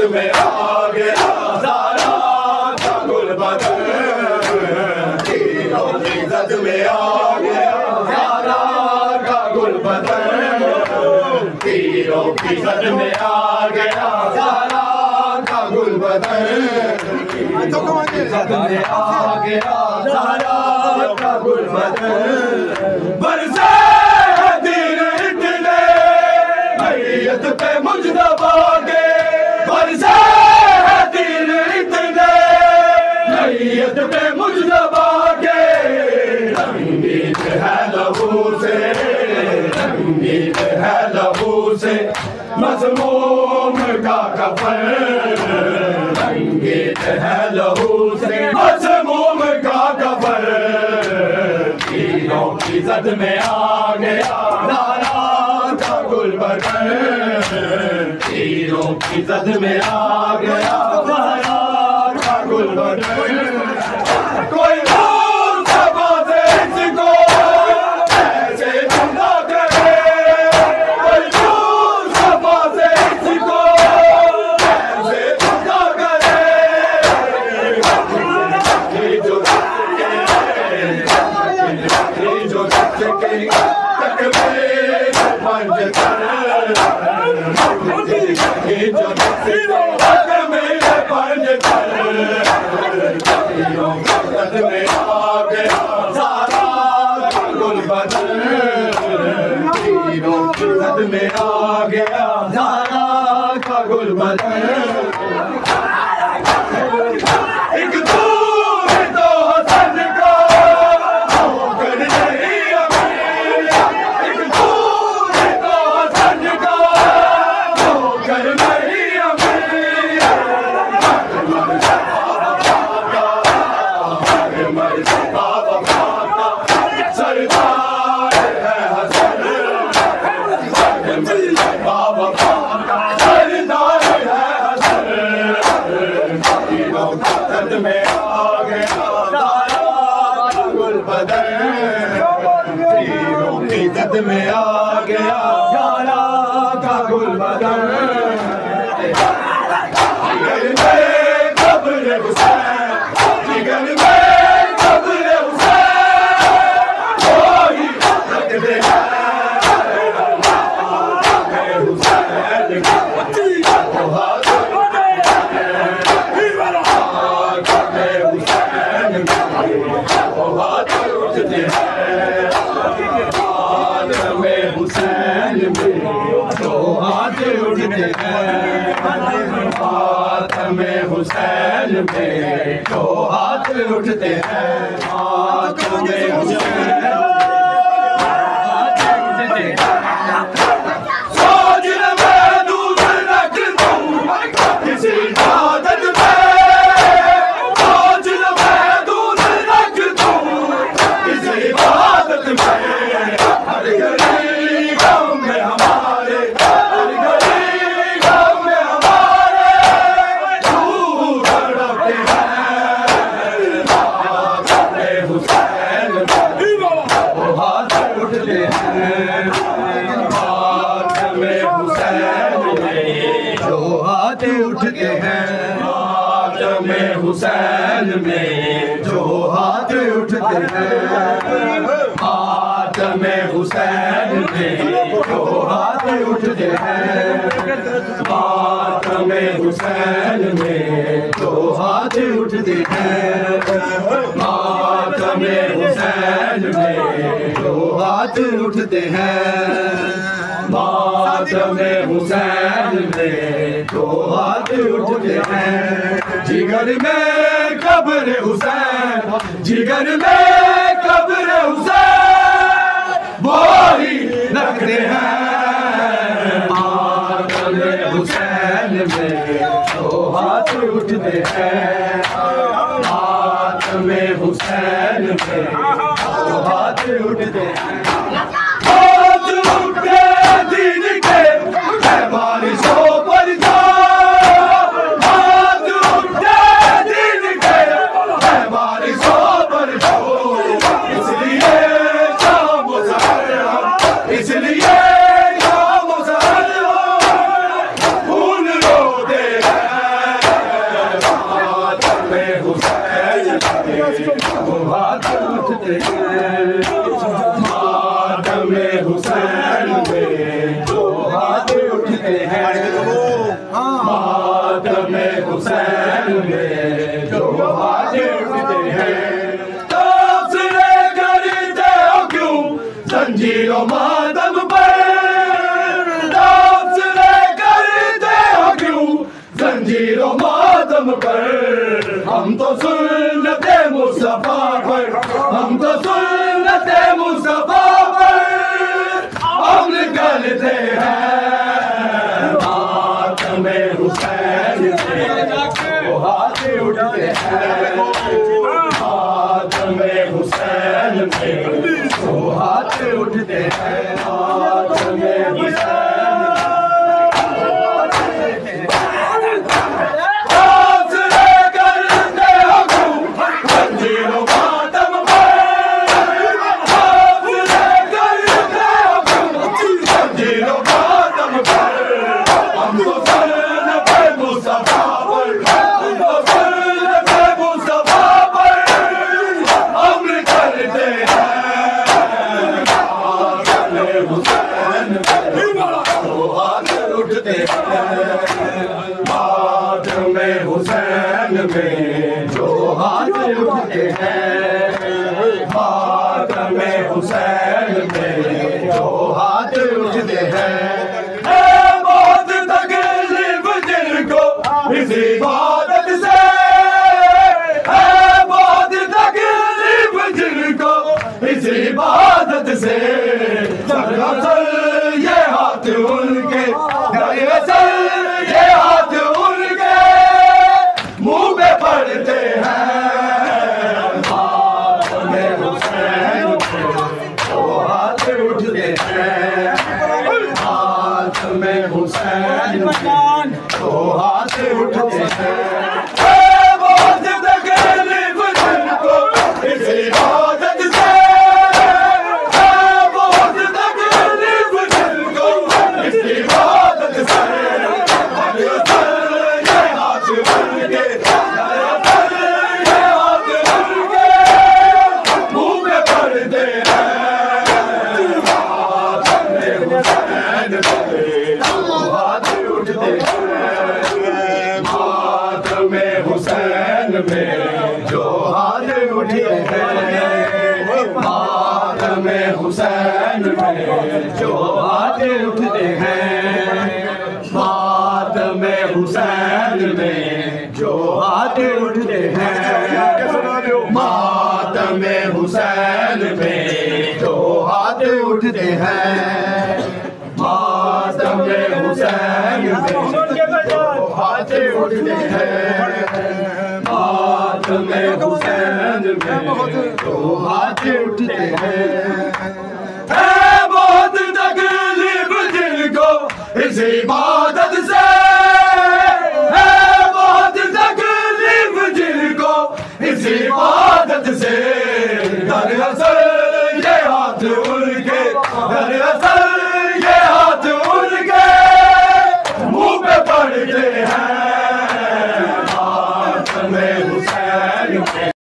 इज़्ज़त में आ गया ज़ारा का गुलबदन, तीरों की इज़्ज़त में आ गया ज़ारा का गुलबदन, तीरों की इज़्ज़त में आ गया ज़ारा का गुलबदन, इज़्ज़त में आ गया ज़ारा का गुलबदन। बरसे तीर इतने मैयत पे मुजतबा के, बरसे तीर इतने मैयत पे मुजतबा के, रंगीत है लहू से, रंगीत है लहू से मज़मूम का कफन, रंगीत है लहू से मज़मूम का कफन, तीरों की इज़्ज़त में आ गया ज़ारा का गुलबदन, तीरों की इज़्ज़त में आ गया ज़ारा का गुलबदन। कोई दूर सभा से इसको ऐसे जिंदा करे, कोई दूर सभा से इसको ऐसे जिंदा करे, ये जो तकबीर पंज कर, ये जो तकबीर पंज कर, तीरों की इज़्ज़त में आ गया ज़ारा का गुलबदन, तीरों की इज़्ज़त में आ गया ज़ारा का गुलबदन। एक दूर तो हसन का होकर नहीं अमीर, एक दूर तो हसन का होकर नहीं अमीर, मर सका वफा का सरदार है हसन, मर सका वफा का सरदार है हसन, तीरों की इज़्ज़त में आ गया ज़ारा का गुलबदन, तीरों की इज़्ज़त में आ गया ज़ारा का गुलबदन। जिगर में कब्र हुसैन, जिगर में कब्र हुसैन, कोई रखते हैं हुसैन को हाथ उठते हैं, हाथ में हुसैन में दो हाथ उठते हैं, हाथ में हुसैन में दो हाथ उठते हैं, हाथ में हुसैन सोच मैं दूर रख दूं किसी इबादत में, सोच मैं दूर रख दूं किसी इबादत में, हर घड़ी गम में हमारे, हर घड़ी गम में हमारे दूर रखते हैं, हाथ में हुसैन वो हाथ उठते हैं, हाथ में हुसैन में जो हाथ उठते हैं, हाथ में हुसैन में जो हाथ उठते हैं, हाथ में हुसैन में जो हाथ उठते हैं, हाथ में हुसैन में जो हाथ उठते हैं, हाथ में हुसैन में जो हाथ उठते हैं, हाथ में हुसैन में जो हाथ उठते हैं, जिगर में कब्र हुसैन, जिगर में कब्र हुसैन वो ही रखते हैं, हाथ में हुसैन में जो हाथ उठते हैं, हाथ में हुसैन में जो हाथ उठते हैं, हाथ उठते दीन के है बारिशों पर जा, हाथ उठते दीन के है बारिशों पर जा, इसलिए शाम सहर हम, इसलिए शाम सहर हम खून रोते हैं, मातम पर, हम तो सुन्नते मुस्तफा पर, हम तो सुन्नते मुस्तफा पर अमल करते हैं। मातम हुसैन पे हाथ उठते हैं, मातम हुसैन पे हाथ उठते हैं, मातम हुसैन हुसैन में जो हाथ उठते हैं, मातम हुसैन में जो हाथ उठते हैं। बहुत तकलीफ जिनको इस इबादत से, बहुत तकलीफ जिनको इस इबादत से, दरअसल ये हाथ उनके, दरअसल ये हाथ उनके मुंह पे पड़ते हैं। मातम हुसैन पे जो हाथ उठते हैं, मातम हुसैन पे जो हाथ उठते हैं। बहुत तकलीफ जिनको इस इबादत से, बहुत तकलीफ जिनको इस इबादत से, हुसैन में जो हाथ उठते हैं, मातम हुसैन में जो हाथ उठते हैं, मातम हुसैन में जो हाथ उठते हैं, मातम हुसैन में जो हाथ उठते हैं, मातम हुसैन में जो हाथ उठते हैं, मातम हुसैन में जो हाथ उठते हैं। बहुत तकलीफ जिनको इस इबादत से, बहुत तकलीफ जिनको इस इबादत से, दरअसल ये हाथ उनके, दरअसल ये हाथ उनके मुंह पे पड़ते हैं। मातम हुसैन